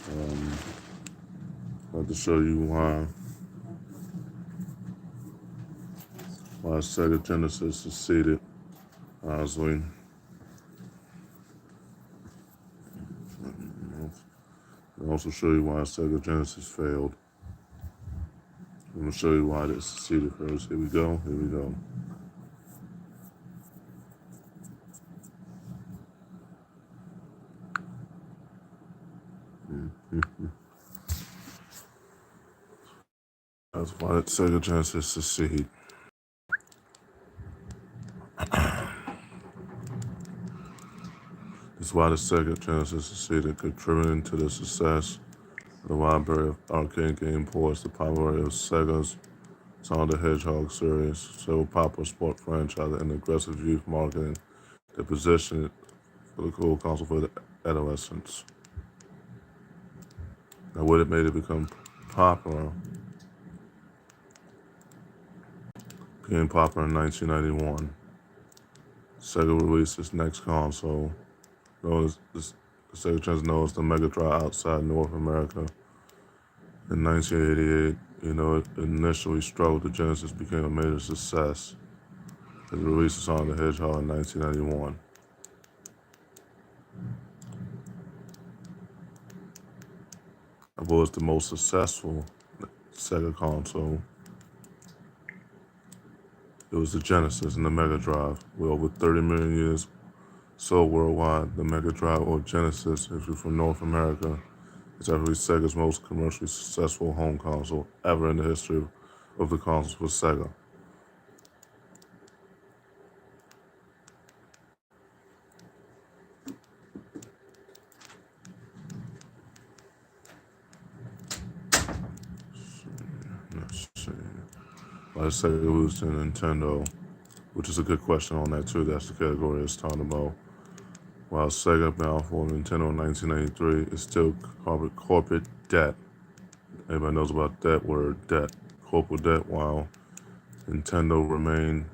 I'd like to show you why Sega Genesis succeeded. Honestly, I'll also show you why Sega Genesis failed. I'm gonna show you why they succeeded first. Here we go. Here we go. That's why Sega Genesis succeeded. That's why the Sega Genesis succeeded, contributing to the success of the library of arcade game ports, the popularity of Sega's Sonic the Hedgehog series, several popular sport franchises, and aggressive youth marketing that positioned it for the cool console for the adolescents. Now, what it made it become popular? Became popular in 1991. Sega released its next console, known as the Sega Genesis, known as the Mega Drive outside North America. In 1988, it initially struggled. The Genesis became a major success as it released Sonic the Hedgehog in 1991. It was the most successful Sega console. It was the Genesis and the Mega Drive, with over 30 million units sold worldwide. The Mega Drive, or Genesis, if you're from North America, is actually Sega's most commercially successful home console ever in the history of the consoles for Sega. Let's see. Why Sega lose to Nintendo? Which is a good question on that too. That's the category it's talking about. While Sega bound for Nintendo in 1993, it's still corporate debt. Everybody knows about that word, debt. Corporate debt, while Nintendo remained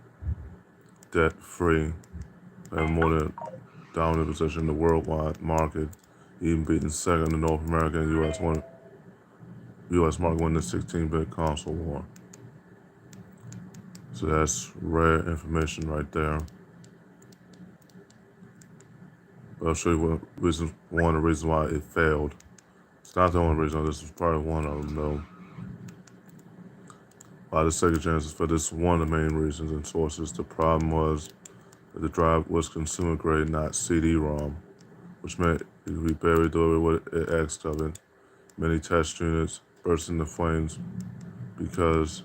debt-free and more than dominant position in the worldwide market, even beating Sega in the North American and U.S. market winning the 16-bit console war. So that's rare information right there. But I'll show you one of the reasons why it failed. It's not the only reason. This is probably one of them, though. Why the Sega Genesis? For this, one of the main reasons and sources. The problem was that the drive was consumer grade, not CD-ROM, which meant it could be buried over what it asked of it. Many test units burst into flames because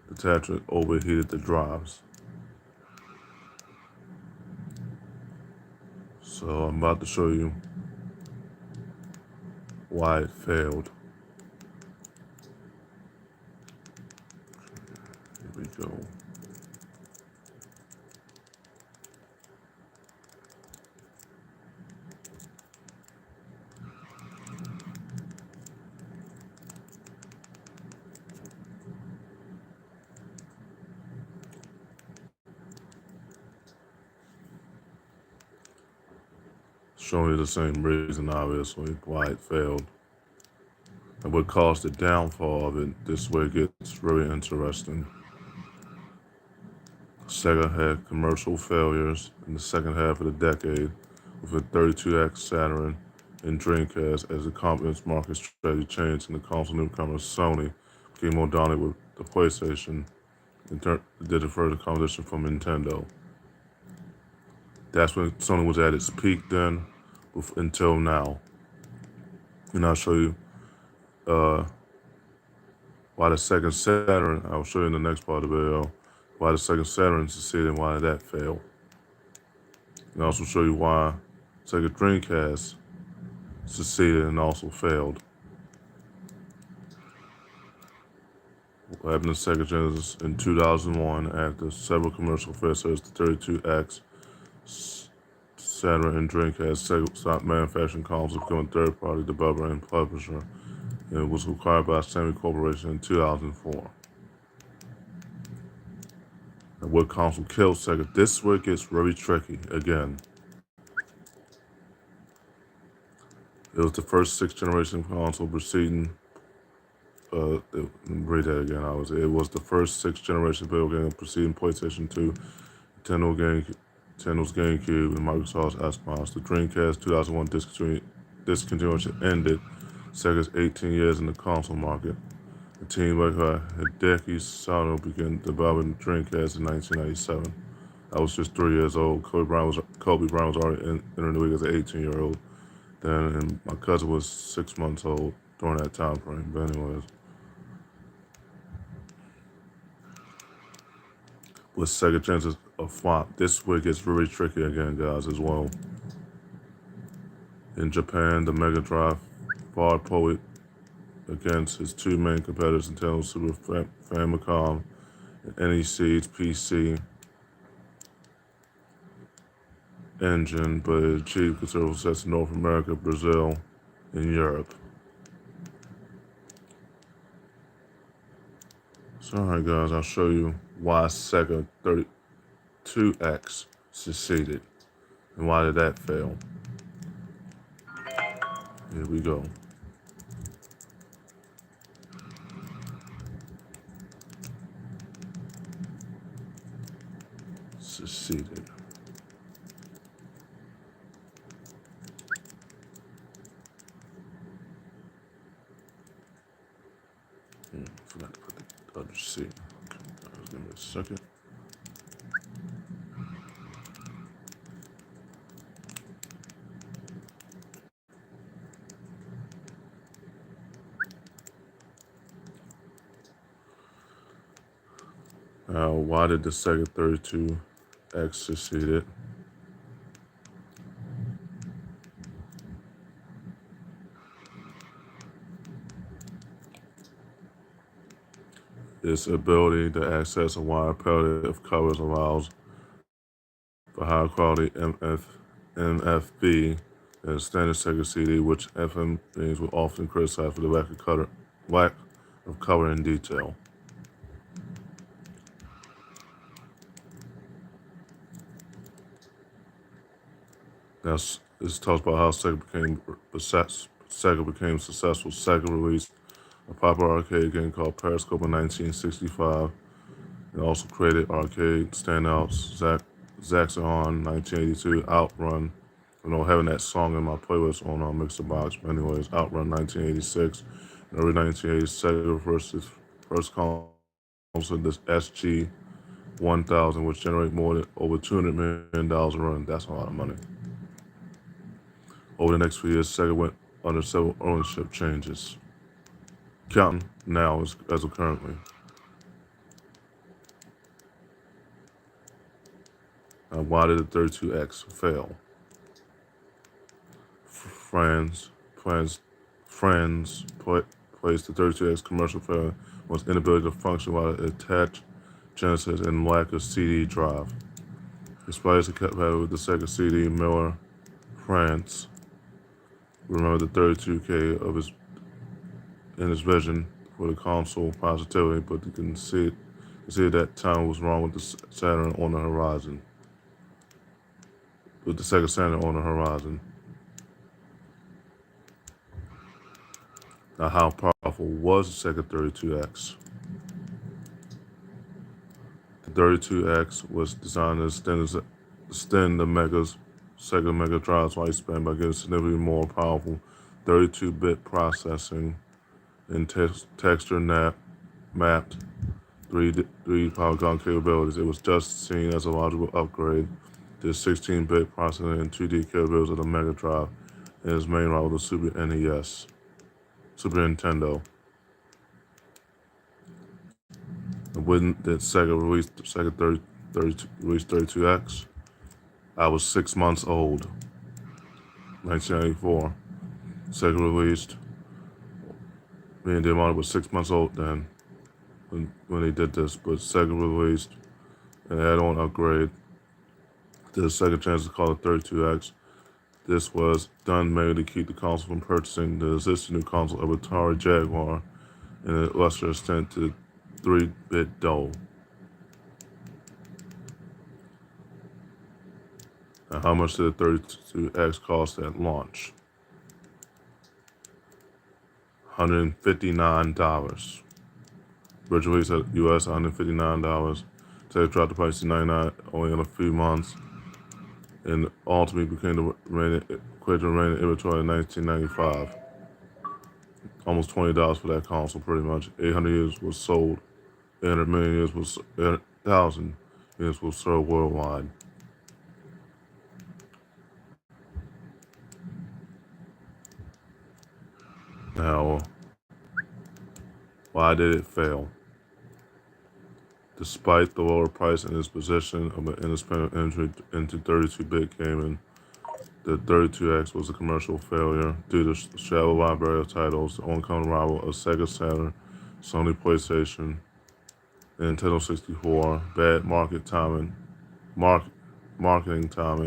the attachment overheated the drives. So I'm about to show you why it failed. Here we go. Showing you the same reason, obviously, why it failed. And what caused the downfall of it. This way it gets very interesting. Sega had commercial failures in the second half of the decade with a 32X Saturn and Dreamcast as the company's market strategy changed and the console newcomer Sony became more dominant with the PlayStation and did a further competition from Nintendo. That's when Sony was at its peak then until now. And I'll show you why the second Saturn, I'll show you in the next part of the video, why the second Saturn succeeded and why that failed. And I'll also show you why Sega Dreamcast succeeded and also failed. What happened to Sega Genesis in 2001 after several commercial failures, the 32X Saturn and Dreamcast, Sega stopped manufacturing consoles, becoming a third-party developer and publisher, and it was acquired by Sammy Corporation in 2004. And what console killed Sega? This is where it gets very tricky again. It was the first sixth generation console preceding. Read that again. It was the first sixth generation video game preceding PlayStation 2, Nintendo's GameCube, and Microsoft's Xbox. The Dreamcast 2001 discontinuation ended Sega's 18 years in the console market. The team led by Hideki Sato began developing the Dreamcast in 1997. I was just 3 years old. Kobe Bryant was already entering the league as an 18-year-old then, and my cousin was 6 months old during that time frame. But anyways, with Sega Genesis a flop, this week gets really tricky again, guys, as well. In Japan, the Mega Drive fought Poet against his two main competitors, Nintendo Super Famicom and NEC's PC engine, but it achieved considerable success in North America, Brazil, and Europe. So, alright guys, I'll show you why Sega 32X succeeded and why did that fail. Here we go. Succeeded. Forgot to put the other C. Okay, give me a second. Now, why did the Sega 32X succeeded? Its ability to access a wide palette of colors allows for high quality MFB and standard Sega CD, which FM games were often criticized for the lack of color and detail. Now, this talks about how Sega became successful. Sega released a popular arcade game called Periscope in 1965, and also created arcade standouts Zaxxon 1982, Outrun. Having that song in my playlist on Mixer Box. But anyways, Outrun 1986, and early 1980s, Sega first console, this SG 1000, which generated more than over $200 million a run. That's a lot of money. Over the next few years, Sega went under several ownership changes, counting now as of currently. Now, why did the 32X fail? Friends placed the 32X commercial failure was inability to function while it attached Genesis and lack of CD drive. Despite its compatibility with the Sega CD, Miller France remembered the 32K in his vision for the console positivity, but you can see that time was wrong with the Saturn on the horizon. With the Sega Saturn on the horizon. Now, how powerful was the Sega 32X? The 32X was designed to extend the Sega Mega Drive's lifespan by giving significantly more powerful 32-bit processing and texture mapped 3D polygon capabilities. It was just seen as a logical upgrade to the 16-bit processing and 2D capabilities of the Mega Drive and its main rival, the Super Nintendo. And when did Sega release Sega 32X? I was 6 months old. 1994. Sega released. Me and Diamante was 6 months old then when they did this, but Sega released an add-on upgrade to the Sega Genesis called the 32X. This was done mainly to keep the console from purchasing the existing new console of Atari Jaguar and a lesser extent to 3-bit DOE. Now, how much did the 32X cost at launch? $159. Virtual Hits at US $159. Sega dropped the price to $99 only in a few months, and ultimately became the reigning inventory in 1995. Almost $20 for that console, pretty much. 800 units was sold. 800 million units was 800,000 units was sold worldwide. Now, why did it fail? Despite the lower price and its position of an indispensable entry into 32-bit gaming, the 32X was a commercial failure due to the shallow library of titles, the oncoming rival of Sega Saturn, Sony PlayStation, and Nintendo 64, bad marketing timing,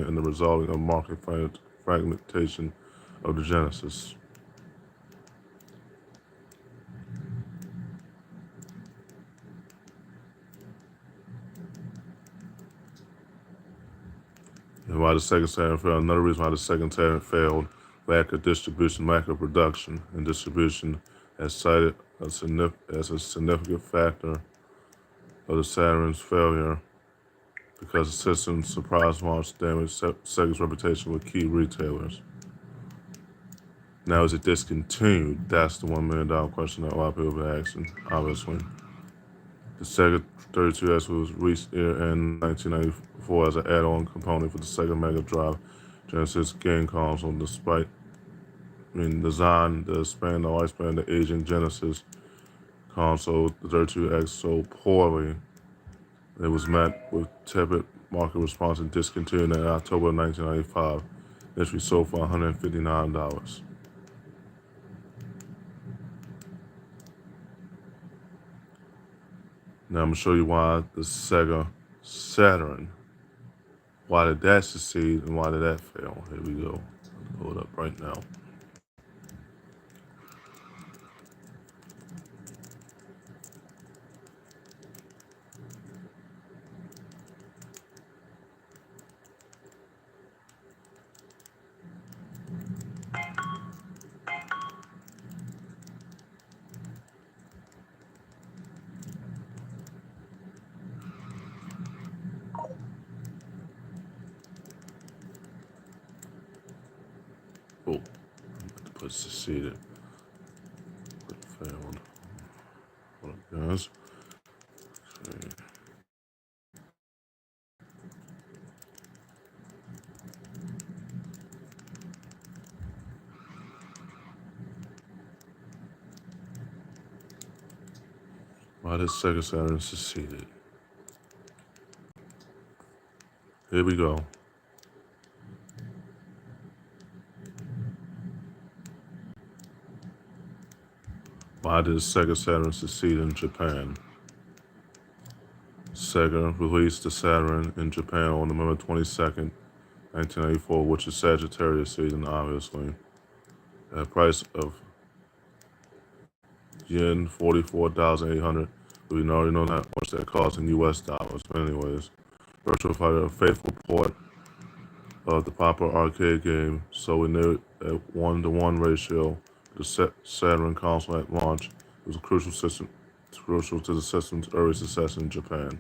and the resulting of market fragmentation of the Genesis. And why the Sega Saturn failed? Another reason why the Sega Saturn failed: lack of distribution, lack of production, and distribution as cited as a significant factor of the Saturn's failure because the system's surprise launch damaged Sega's reputation with key retailers. Now, is it discontinued? That's the $1 million question that a lot of people have been asking, obviously. The Sega 32X was released in 1994 as an add-on component for the Sega Mega Drive Genesis game console. Despite design to expand the lifespan of the aging Genesis console, the 32X sold poorly. It was met with tepid market response and discontinued in October 1995. Initially sold for $159. Now I'm going to show you why the Sega Saturn, why did that succeed and why did that fail? Here we go. I'll pull it up right now. Oh, I have to put succeeded. But failed. Hold up, guys. Okay. Why did Sega Saturn succeeded? Here we go. Why did Sega Saturn succeed in Japan? Sega released the Saturn in Japan on November 22nd, 1994, which is Sagittarius season, obviously, at a price of yen 44,800. We already know how much that costs in US dollars. But anyways, Virtual Fighter, a faithful port of the popular arcade game, so we knew at 1-to-1 ratio. The Saturn console at launch it was a crucial to the system's early success in Japan.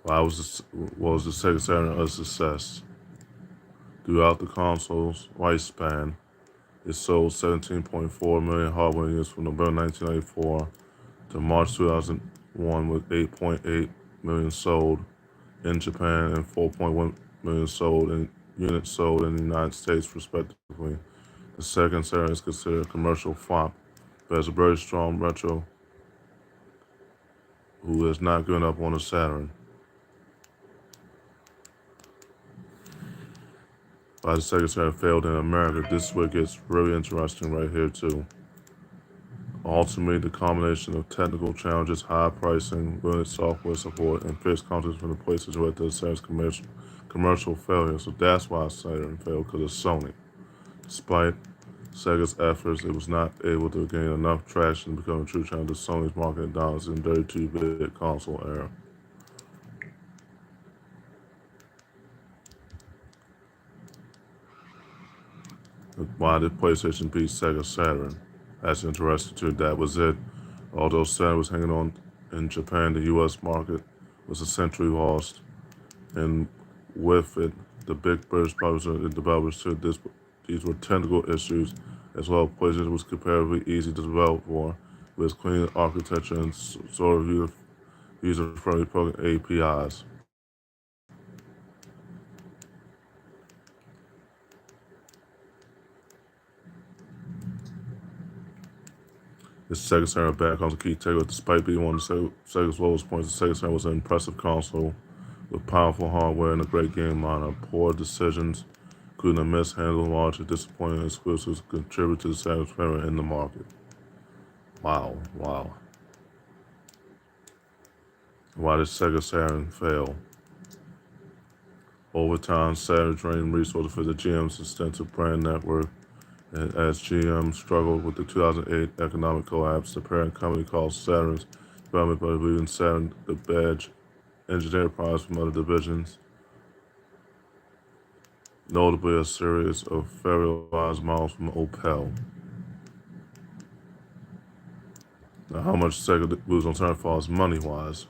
Why was the Sega Saturn a success? Throughout the console's lifespan, it sold 17.4 million hardware units from November 1994 to March 2001, with 8.8 million sold in Japan and 4.1 million units sold in the United States, respectively. The Sega Saturn is considered a commercial flop, but has a very strong retro who has not given up on the Saturn. Why the Sega Saturn failed in America? This is where it gets really interesting right here too. Ultimately, the combination of technical challenges, high pricing, limited software support, and fierce competition from the places led to the Saturn's commercial failure. So that's why Saturn failed, because of Sony. Despite Sega's efforts, it was not able to gain enough traction to become a true challenge to Sony's marketing dominance in the 32-bit console era. Why did PlayStation beat Sega Saturn? That's interesting too. That was it. Although Saturn was hanging on in Japan, the U.S. market was essentially lost, and with it, the big British publishers and developers took this. These were technical issues, as well. PlayStation was comparatively easy to develop for, with its clean architecture and sort of user-friendly program APIs. The Sega Saturn back on the key takeaway. Despite being one of Sega's lowest points, the Sega Saturn was an impressive console with powerful hardware and a great game lineup. Poor decisions, including a mishandled large and disappointing exclusives, contributed to the Saturn's failure in the market. Wow, wow. Why did Sega Saturn fail? Over time, Saturn drained resources for the GM's extensive brand network. And as GM struggled with the 2008 economic collapse, the parent company called Saturn's development by leaving Saturn the badge engineered products from other divisions, notably a series of serialized models from Opel. Now, how much Sega lose on turn falls money-wise?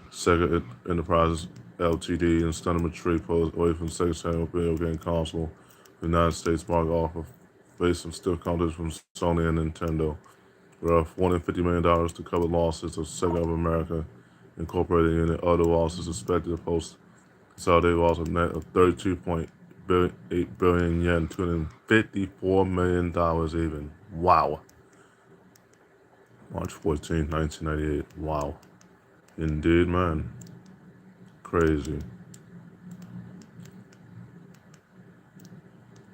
Sega Enterprises Ltd. and Stunner Retreat pulls away from Sega Saturn video game console. The United States market offer faced some stiff competition from Sony and Nintendo. There are $450 million to cover losses of Sega of America Incorporated and other losses expected to post consolidated loss of net of 32.8 billion yen, $254 million even. Wow. March 14, 1998. Wow. Indeed, man. Crazy.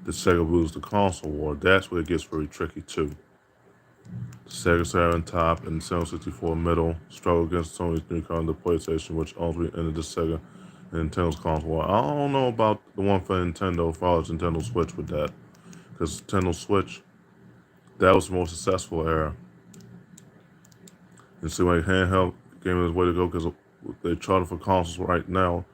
The Sega lose the console war. That's where it gets very tricky too. The Sega Saturn top and Nintendo 64 middle struggle against Sony's newcomer, the PlayStation, which ultimately ended the Sega and Nintendo's console war. I don't know about the one for Nintendo, follows Nintendo Switch with that. Because Nintendo Switch, that was the most successful era. And so like handheld game is the way to go because they charter for consoles right now.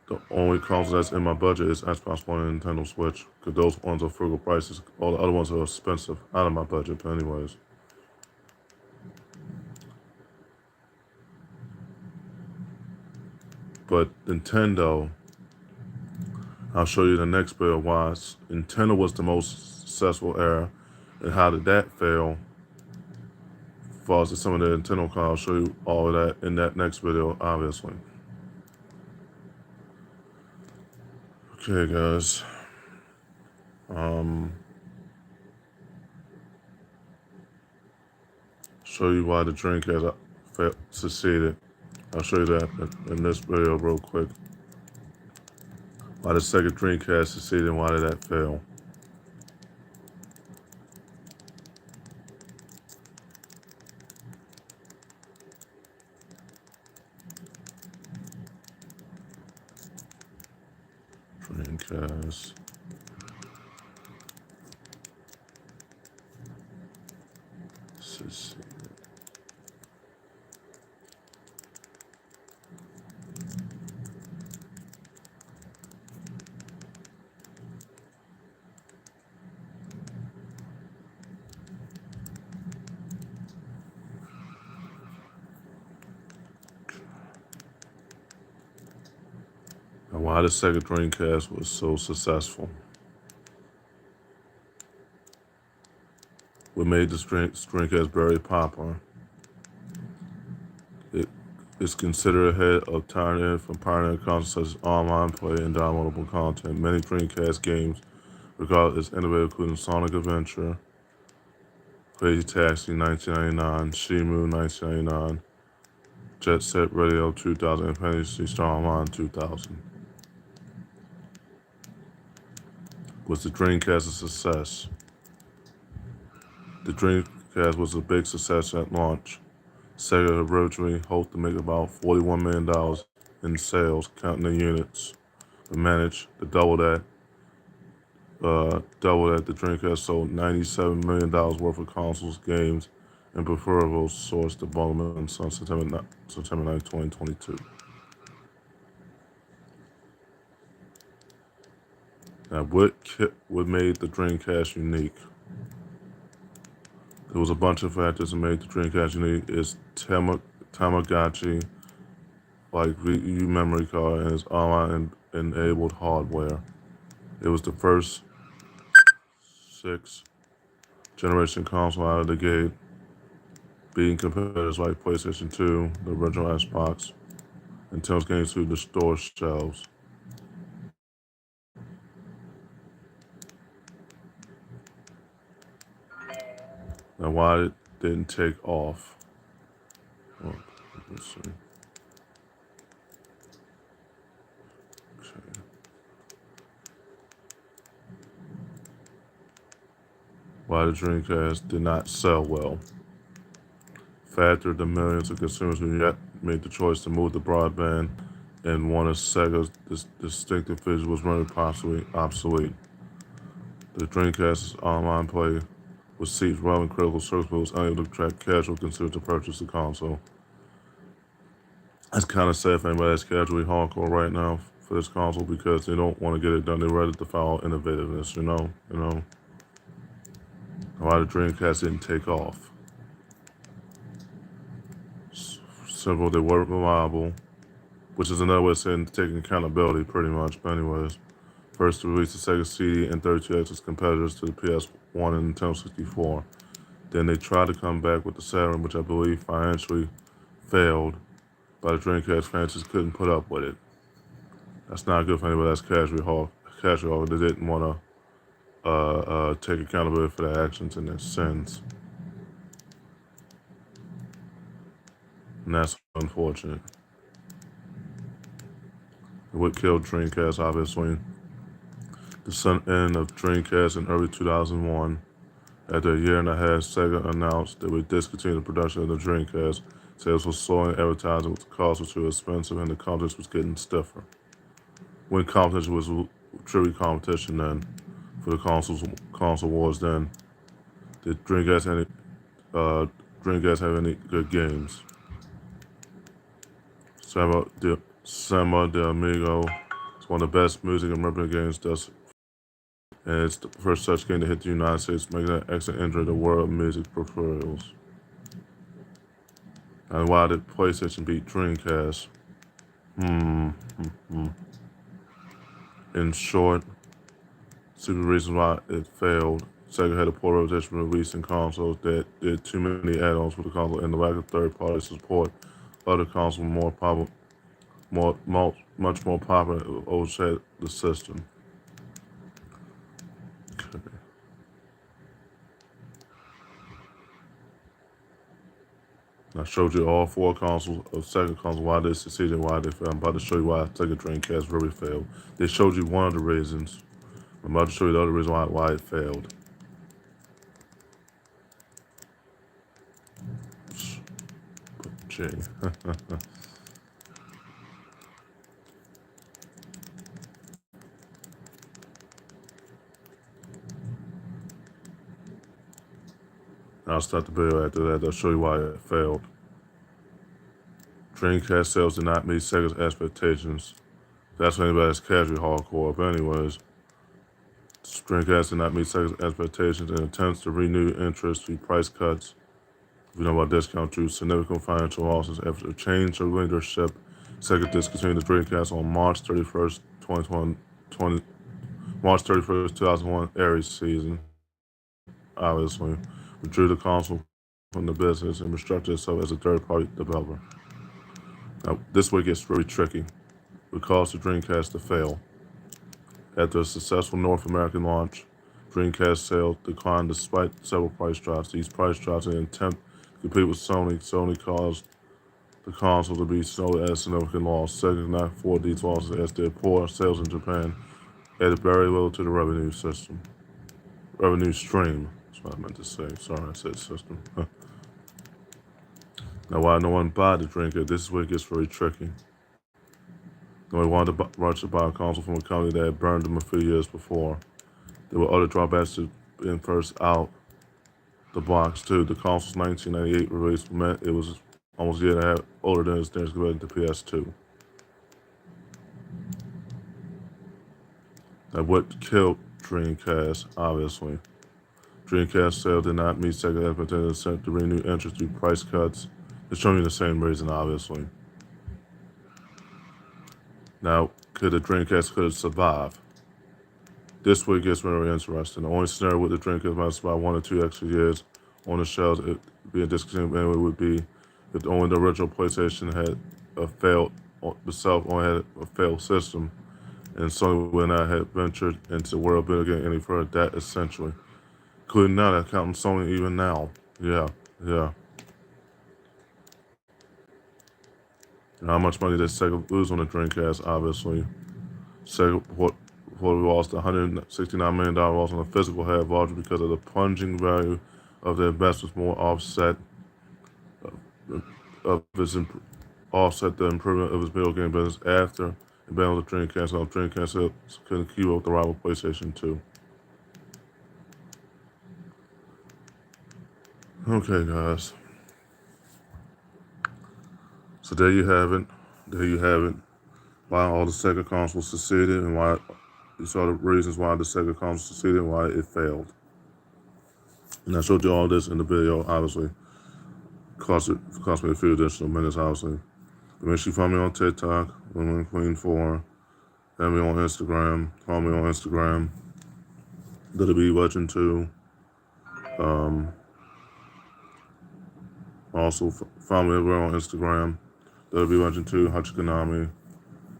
The only console that's in my budget is Xbox One and Nintendo Switch, because those ones are frugal prices. All the other ones are expensive, out of my budget, but anyways. But Nintendo, I'll show you the next bit of why Nintendo was the most successful era, and how did that fail. As far as some of the Nintendo consoles, I'll show you all of that in that next video, obviously. Okay, guys. Show you why the Dreamcast succeeded. I'll show you that in this video real quick. Why the Sega Dreamcast succeeded and why did that fail? Dreamcast. Succeeded. And why the Sega Dreamcast was so successful. What made the Dreamcast very popular? It is considered ahead of from pioneering consoles such as online play and downloadable content. Many Dreamcast games regarded as innovative, including Sonic Adventure, Crazy Taxi 1999, Shimu 1999, Jet Set Radio 2000, and Fantasy Star Online 2000. Was the Dreamcast a success? The Dreamcast was a big success at launch. Sega originally hoped to make about $41 million in sales, counting the units, but managed to double that. The Dreamcast sold $97 million worth of consoles, games, and peripherals sourced development on September 9, 2022. Now, what made the Dreamcast unique? There was a bunch of factors that made the Dreamcast unique. It's Tamagotchi, like memory card, and its online enabled hardware. It was the first sixth generation console out of the gate, beating competitors like PlayStation 2, the original Xbox, and Tim's games through the store shelves. Now, why it didn't take off? Oh, let's see. Okay. Why the Dreamcast did not sell well? Factor the millions of consumers who yet made the choice to move to broadband and wanted Sega's distinctive features was rendered possibly obsolete. The Dreamcast's online play was seized well in critical circles but was unable to attract casual consumers to purchase the console. That's kind of sad for anybody that's casually hardcore right now for this console because they don't want to get it done. They're ready to follow innovativeness, you know. Why the Dreamcast didn't take off? Simple, they weren't reliable, which is another way of saying taking accountability, pretty much. But anyways, first to release the Sega CD and 32X as competitors to the PS1 and Nintendo 64. Then they tried to come back with the Saturn, which I believe financially failed, but the Dreamcast fans just couldn't put up with it. That's not good for anybody that's casual. They didn't want to take accountability for their actions and their sins. And that's unfortunate. What killed Dreamcast, obviously. The end of Dreamcast in early 2001. After a year and a half, Sega announced they would discontinue the production of the Dreamcast. Sales was slowing, advertising, the cost was too expensive, and the competition was getting stiffer. When competition was truly competition then, for the console wars then, did Dreamcast have any good games? Samba de Amigo is one of the best music and rhythm games and it's the first such game to hit the United States, making an excellent entry to the world of music peripherals. And why did PlayStation beat Dreamcast? In short, super reasons why it failed. Sega had a poor reputation releasing consoles that did too many add-ons for the console, and the lack of third-party support. Other consoles were much more popular overshadowed the system. Okay. I showed you all four consoles of Sega consoles, why they succeeded and why they failed. I'm about to show you why Sega Dreamcast really failed. They showed you one of the reasons. I'm about to show you the other reason why it failed. J. I'll start the video after that. I'll show you why it failed. Dreamcast sales did not meet Sega's expectations. That's for anybody that's casually hardcore. But anyways, Dreamcast did not meet Sega's expectations and attempts to renew interest through price cuts. If you know about discount drew significant financial losses after a change of leadership. Sega discontinued the Dreamcast on March 31st, 2001 Aries season. Obviously, withdrew the console from the business and restructured itself as a third-party developer. Now, this way gets really tricky. It caused the Dreamcast to fail. After a successful North American launch, Dreamcast sales declined despite several price drops. These price drops in an attempt to compete with Sony caused the console to be sold at a significant loss. Sega could not afford these losses as their poor sales in Japan added very little to the revenue stream. That's what I meant to say. Sorry, I said system. Now, why no one bought the Dreamcast? This is where it gets very tricky. No one wanted to rush to buy a console from a company that had burned them a few years before. There were other drawbacks to being first out the box, too. The console's 1998 release meant it was almost a year and a half older than its standards compared to PS2. Now, what killed Dreamcast? Obviously, Dreamcast sales did not meet Sega expectations, sent to renew interest through price cuts. It's showing you the same reason, obviously. Now, could the Dreamcast could survive? This way gets very interesting. The only scenario with the Dreamcast might survive 1 or 2 extra years on the shelves, it being discontinued anyway, would be if only the original PlayStation had a failed, itself only had a failed system, and Sony would not have ventured into the world of video game any further. That essentially, including now, that counting Sony even now. Yeah, yeah. And how much money did Sega lose on the Dreamcast? Obviously, Sega what we lost $169 million on the physical half largely because of the plunging value of the investments more of its offset the improvement of its video game business after it banned the Dreamcast. So Dreamcast couldn't keep up with the rival PlayStation 2. Okay, guys. So there you have it. There you have it. Why all the Sega consoles succeeded and why you saw the reasons why the Sega console succeeded and why it failed. And I showed you all this in the video, obviously. Cost me a few additional minutes, obviously. But make sure you follow me on TikTok, Women Queen 4. Add me on Instagram. Follow me on Instagram. WB Legend 2. Also, follow me everywhere on Instagram. WB Legend 2, Hachikanami.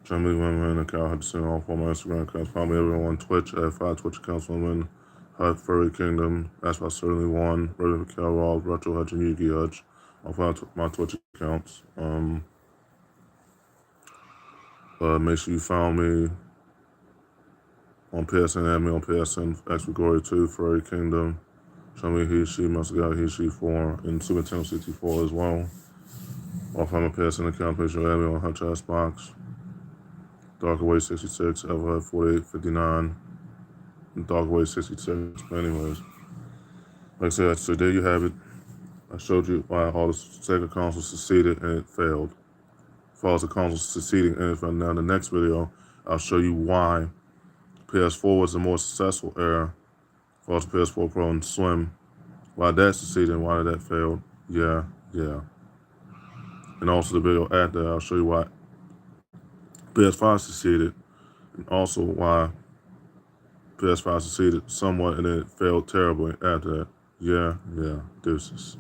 Germany Women and Cal Hudson off on my Instagram accounts. Follow me everyone on Twitch at 5 Twitch accounts women. Hut Furry Kingdom. That's why certainly one. Ready for Cal Raw, Retro Hutch, and Yugi Hutch. I'll find my Twitch accounts. Make sure you follow me on PSN, add me on PSN, X Glory 2, Furry Kingdom. Show me He, She, Must Go, He, She 4, and Super Nintendo 64 as well. I'll find my PSN account, make sure you add me on Hutch Box. Darker 66, Everhead 4859, and Darker 66. But anyways, like I said, so there you have it. I showed you why all the Sega consoles succeeded and it failed. As far as the consoles succeeding and it failed. Now in the next video, I'll show you why PS4 was the more successful era. As far as the PS4 Pro and Slim, why that succeeded and why that failed. Yeah. And also the video after, I'll show you why PS5 succeeded, and also why PS5 succeeded somewhat and then it failed terribly after that. Yeah, deuces.